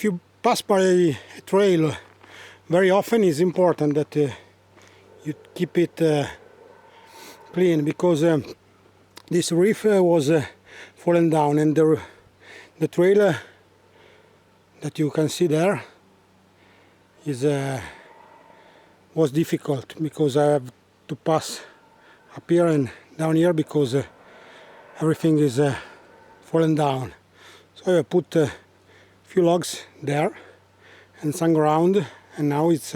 if you pass by a trail very often, it's important that you keep it clean, because this reef was fallen down, and the trail that you can see there is was difficult, because I have to pass up here and down here because everything is fallen down. So I put a few logs there and some ground, and now it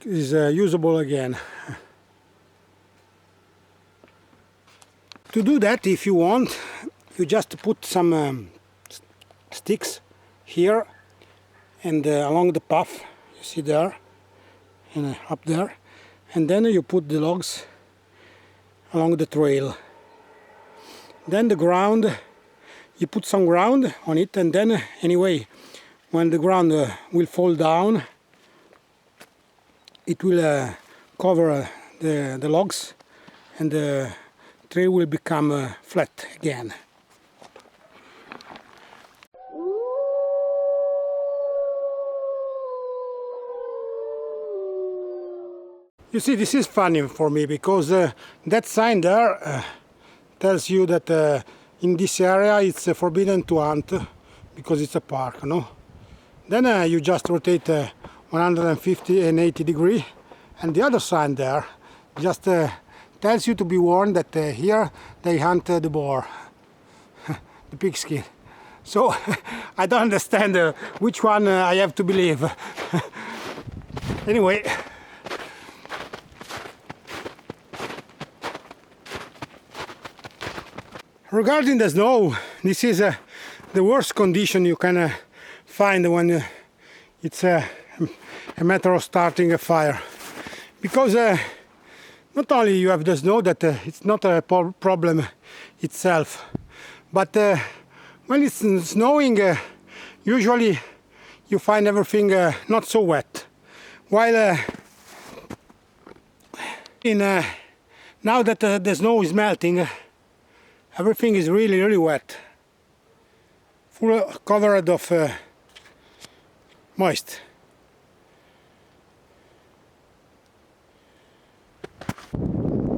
is usable again. To do that, if you want, you just put some sticks here and along the path, you see there, and up there, and then you put the logs along the trail. Then the ground, you put some ground on it, and then anyway, when the ground will fall down, it will cover the logs, and the trail will become flat again. You see, this is funny for me, because that sign there tells you that in this area it's forbidden to hunt, because it's a park, no? Then you just rotate 150 and 80 degrees, and the other sign there just tells you to be warned that here they hunt the boar, the pigskin. So I don't understand which one I have to believe. Anyway. Regarding the snow, this is the worst condition you can find when it's a matter of starting a fire. Because not only you have the snow, that it's not a problem itself, but when it's snowing, usually you find everything not so wet. While now that the snow is melting, everything is really wet, full covered of moist.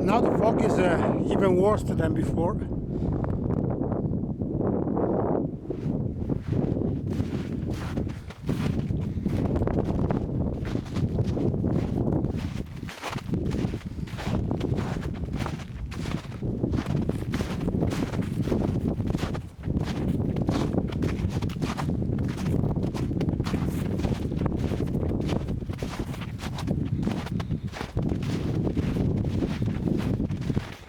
Now the fog is even worse than before.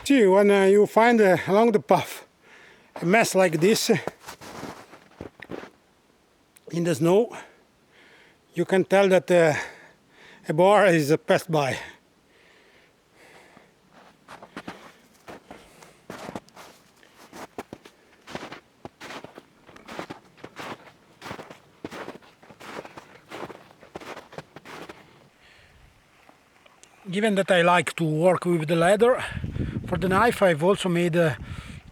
See, when you find along the path a mess like this in the snow, you can tell that a boar is passed by. Given that I like to work with the leather, for the knife I've also made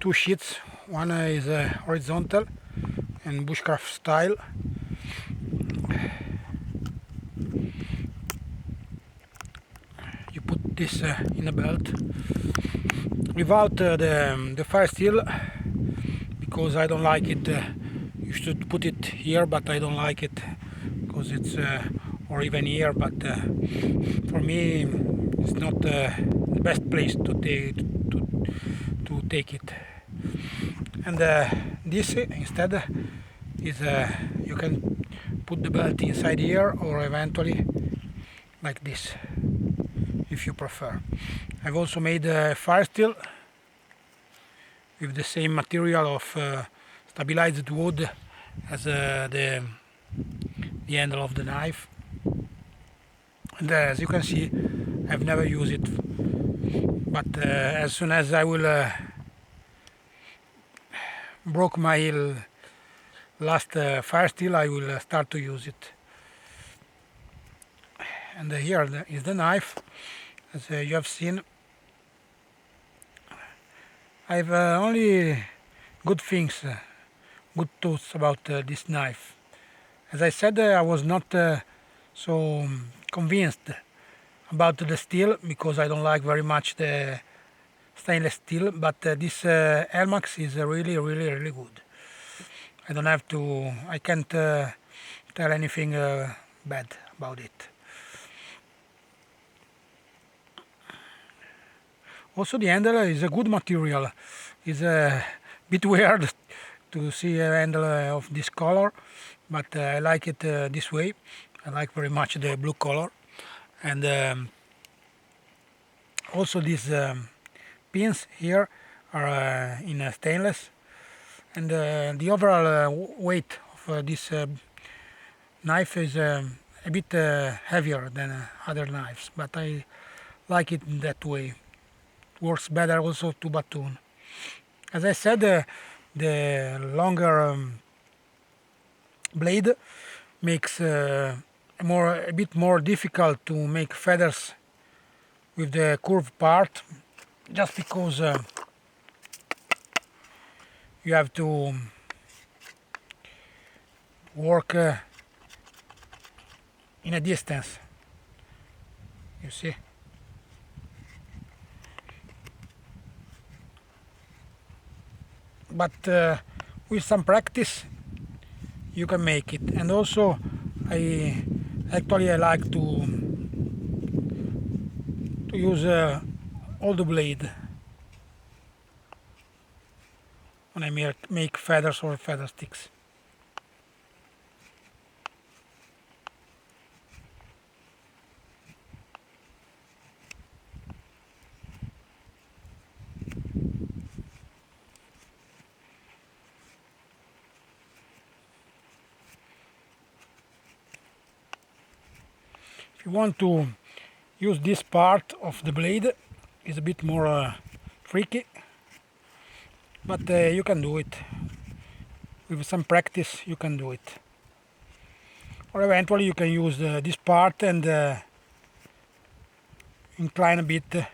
two sheets. One is horizontal and Bushcraft style. You put this in a belt without the fire steel, because I don't like it. You should put it here, but I don't like it because it's or even here, but for me it's not the best place to take it. And this instead is you can put the belt inside here, or eventually like this, if you prefer. I've also made a fire steel with the same material of stabilized wood as the handle of the knife. And as you can see, I've never used it, but as soon as I will broke my last fire steel, I will start to use it. And here is the knife, as you have seen. I've only good things good thoughts about this knife. As I said, I was not so convinced about the steel because I don't like very much the stainless steel, but this ELMAX is really good. I can't tell anything bad about it. Also the handle is a good material. It's a bit weird to see a handle of this color, but I like it this way. I like very much the blue color. And also these pins here are in stainless. And the overall weight of this knife is a bit heavier than other knives, but I like it in that way. It works better also to baton. As I said, the longer blade makes a bit more difficult to make feathers with the curved part, just because you have to work in a distance, you see. But with some practice you can make it. And also I like to use all the blade when I make feathers or feather sticks. If you want to use this part of the blade, it's a bit more tricky, but you can do it. With some practice you can do it. Or eventually you can use this part and incline a bit,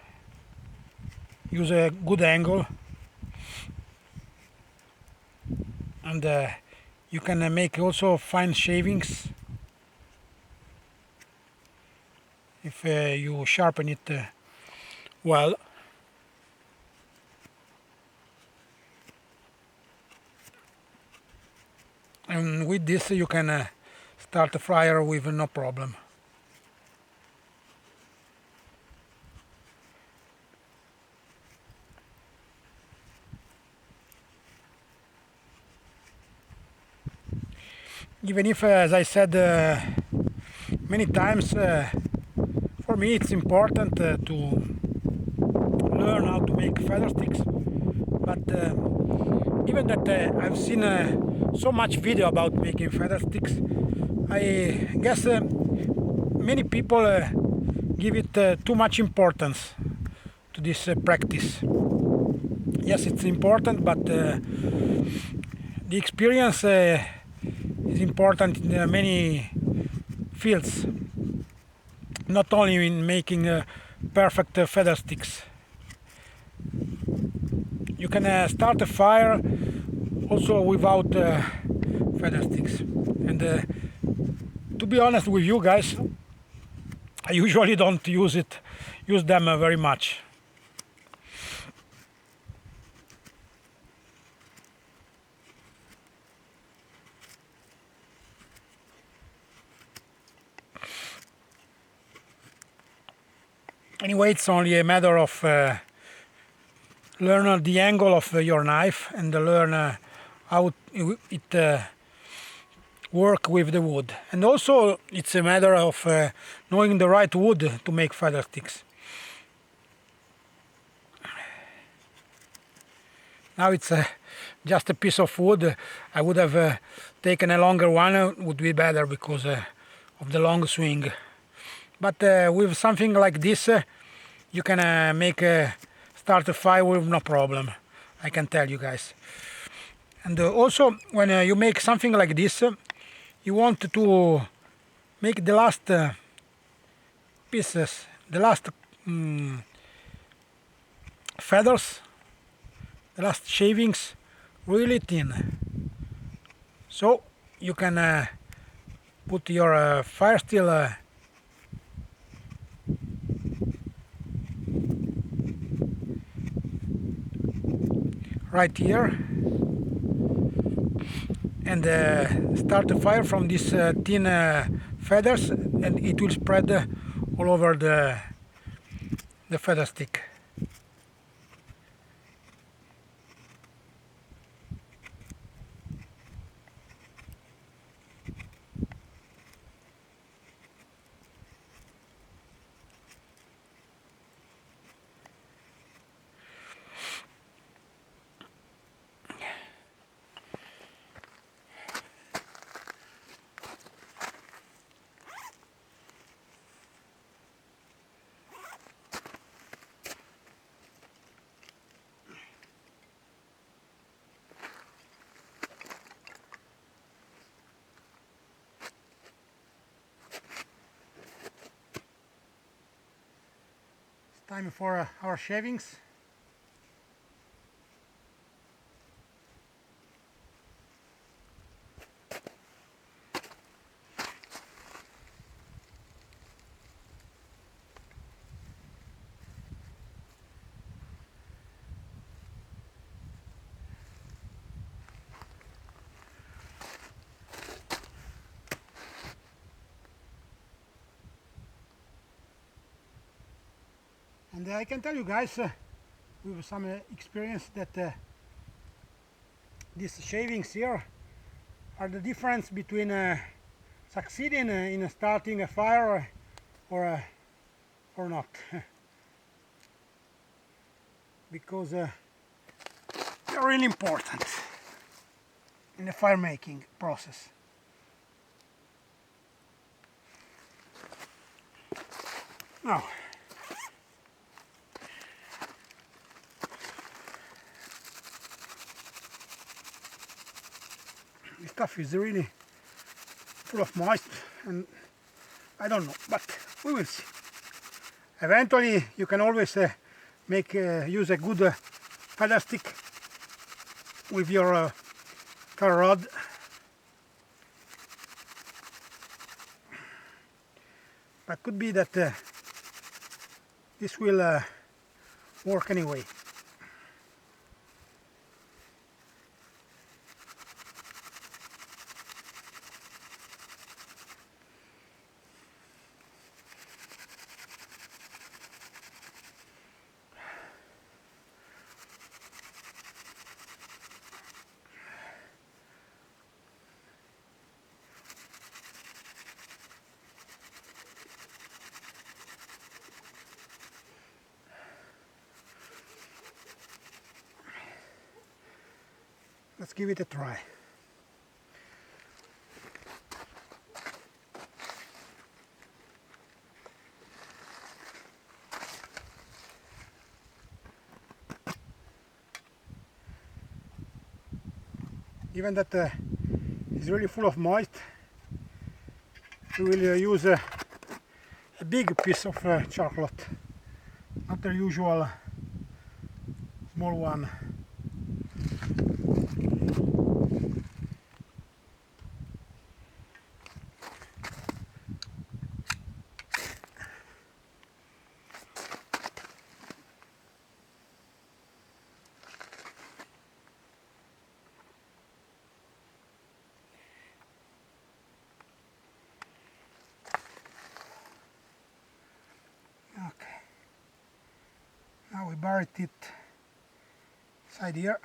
use a good angle, and you can make also fine shavings if you sharpen it well. And with this you can start a fryer with no problem. Even if, as I said many times, for me it's important to learn how to make feather sticks, but even that I've seen so much video about making feather sticks, I guess many people give it too much importance to this practice. Yes, it's important, but the experience is important in many fields, not only in making perfect feather sticks. You can start a fire also without feather sticks. And to be honest with you guys, I usually don't use them very much. Anyway, it's only a matter of learn the angle of your knife and learn how it work with the wood. And also it's a matter of knowing the right wood to make feather sticks. Now it's just a piece of wood. I would have taken a longer one, would be better because of the long swing. But with something like this, you can start a fire with no problem, I can tell you guys. And also, when you make something like this, you want to make the last pieces, the last feathers, the last shavings, really thin. So you can put your fire steel right here and start the fire from these thin feathers, and it will spread all over the feather stick. It's time for our shavings. And I can tell you guys with some experience that these shavings here are the difference between succeeding in starting a fire or not. Because they're really important in the fire making process. Now, this stuff is really full of moist, and I don't know, but we will see. Eventually, you can always use a good feather stick with your ferro rod. But could be that this will work anyway. Let's give it a try. Given that it's really full of moist, we will use a big piece of chocolate, not the usual small one. Okay, now we buried it inside here.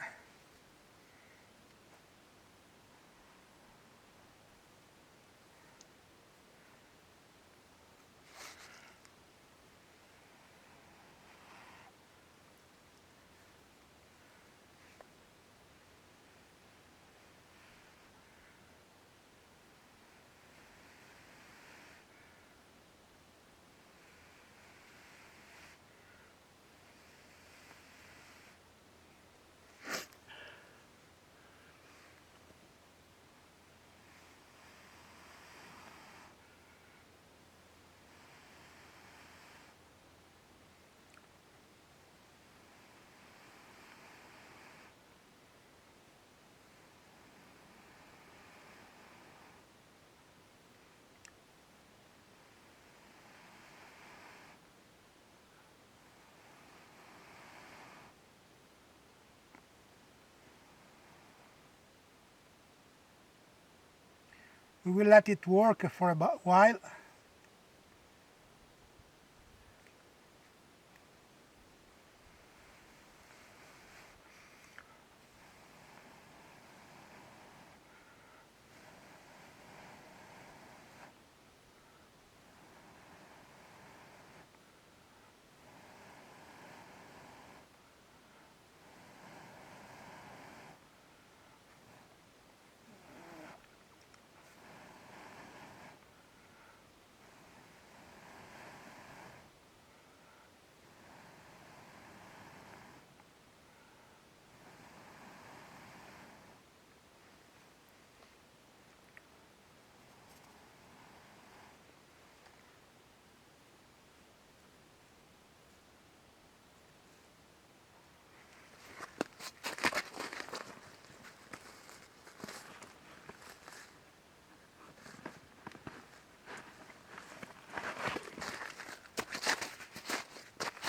We will let it work for a while.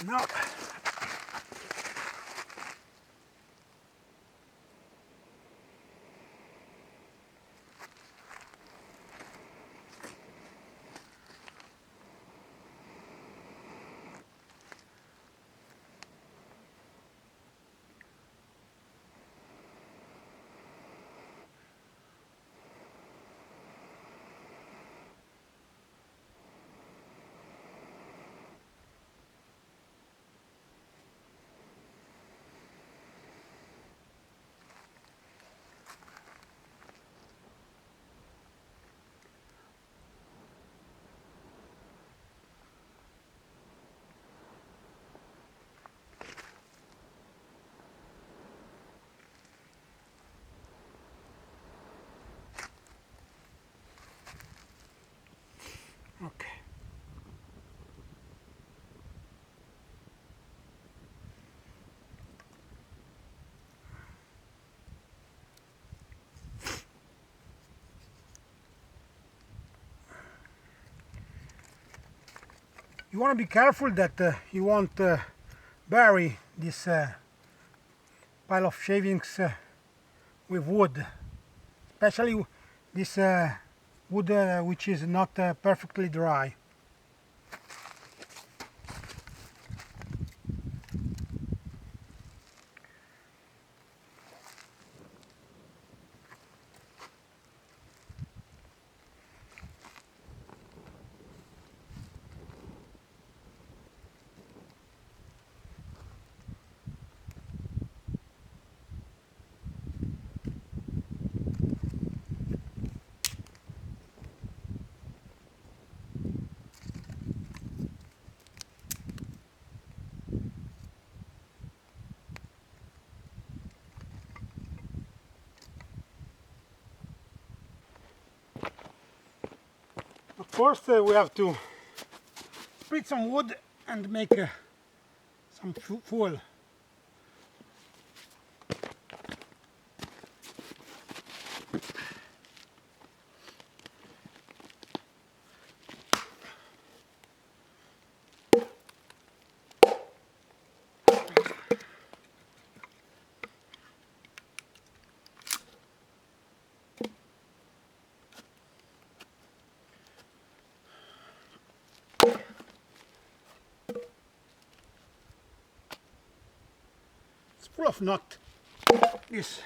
Now, okay. You want to be careful that you won't bury this pile of shavings with wood, especially this wood which is not perfectly dry. First we have to split some wood and make some fuel. It's full of nut. This.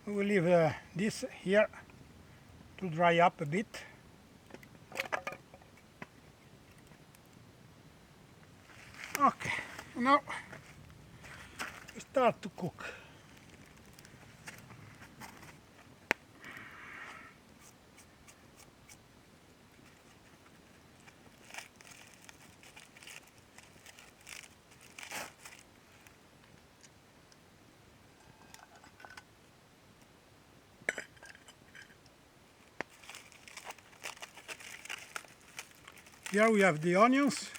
We will leave this here to dry up a bit. Okay, now we start to cook. Here we have the onions.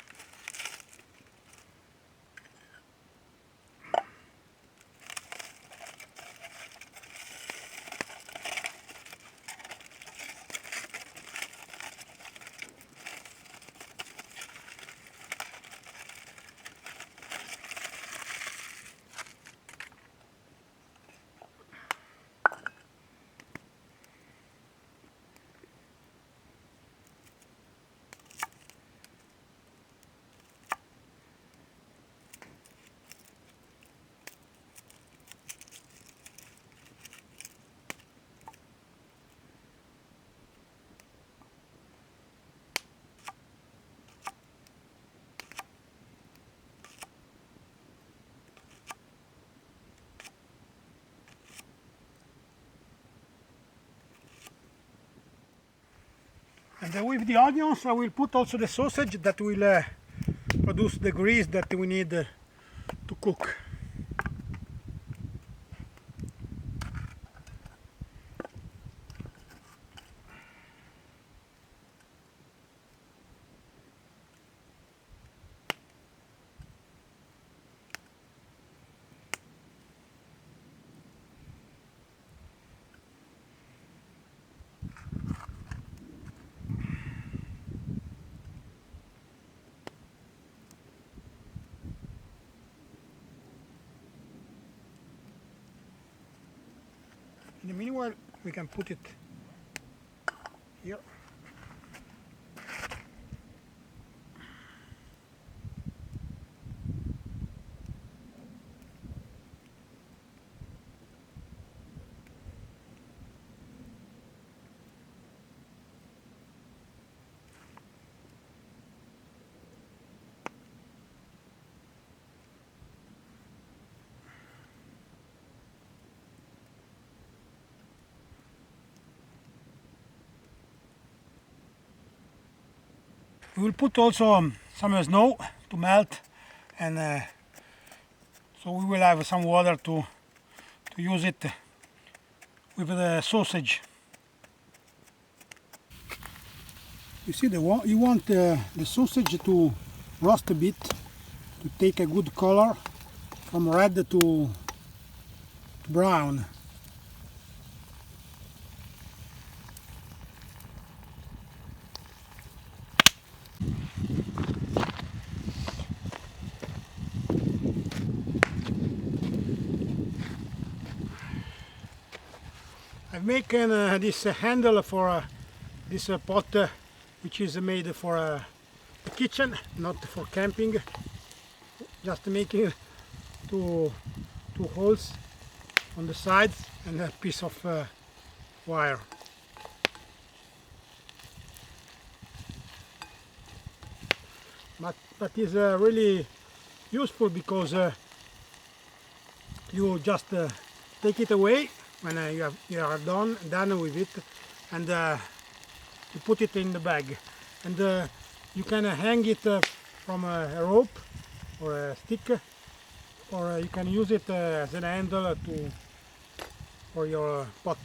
And with the onions I will put also the sausage that will produce the grease that we need to cook. In the meanwhile, we can put it here. We will put also some snow to melt, and so we will have some water to use it with the sausage. You see, you want the sausage to roast a bit, to take a good color from red to brown. I've made this handle for this pot, which is made for the kitchen, not for camping. Just making two holes on the sides and a piece of wire. But is really useful because you just take it away when you are done with it, and you put it in the bag, and you can hang it from a rope or a stick, or you can use it as an handle for your pot.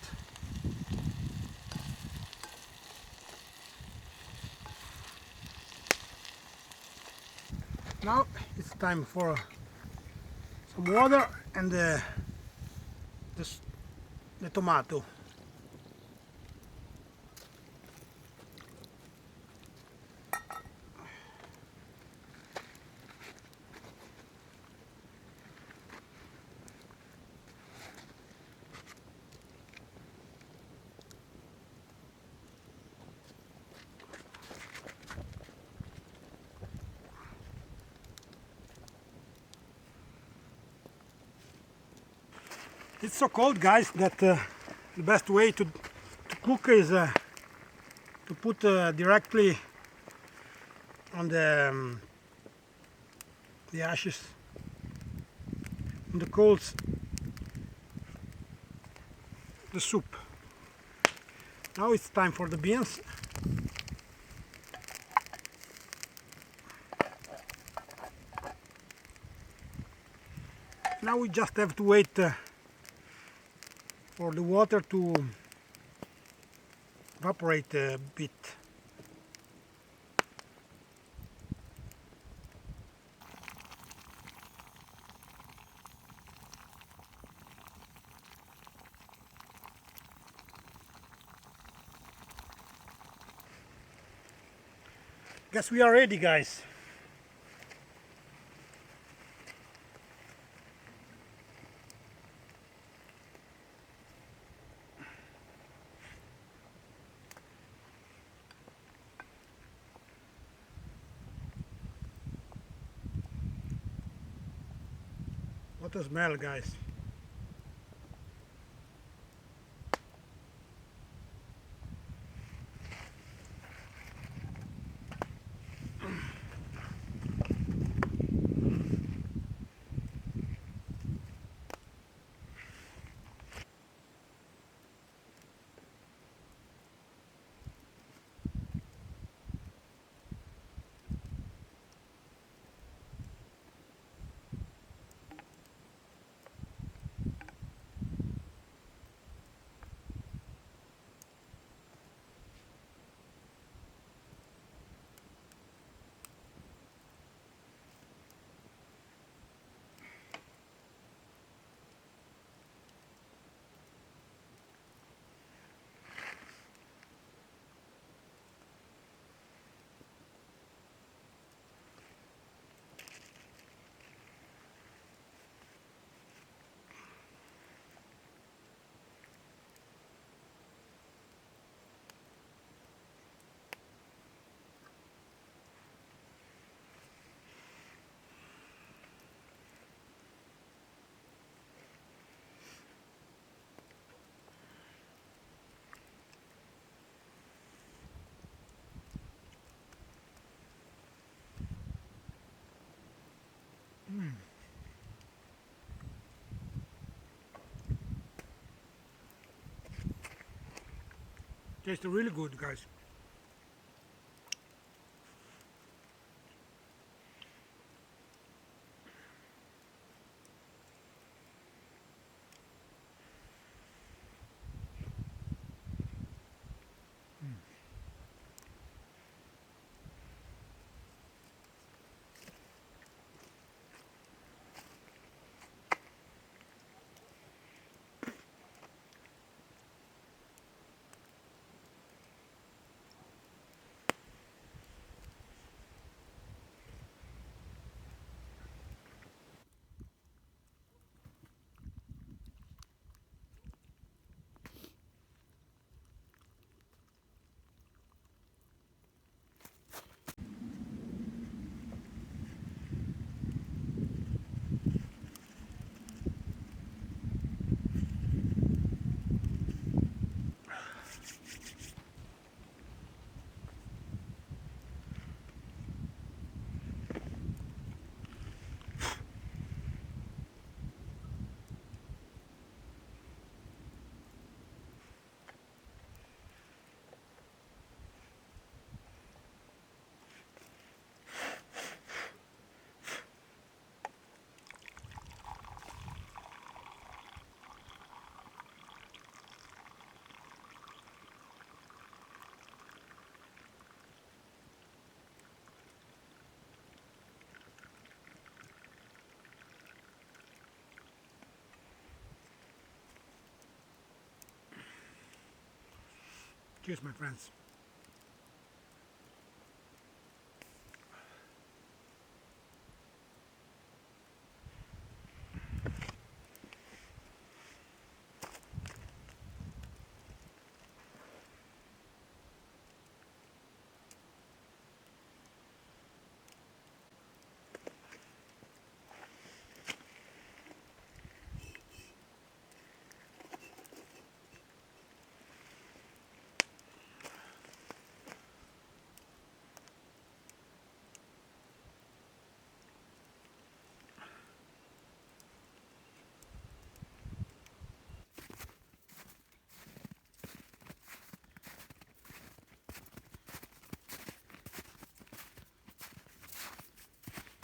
Now it's time for some water and the tomato. It's so cold, guys, that the best way to cook is to put directly on the ashes, on the coals, the soup. Now it's time for the beans. Now we just have to wait for the water to evaporate a bit. Guess we are ready, guys. What a smell, guys. Tastes really good, guys. Cheers, my friends.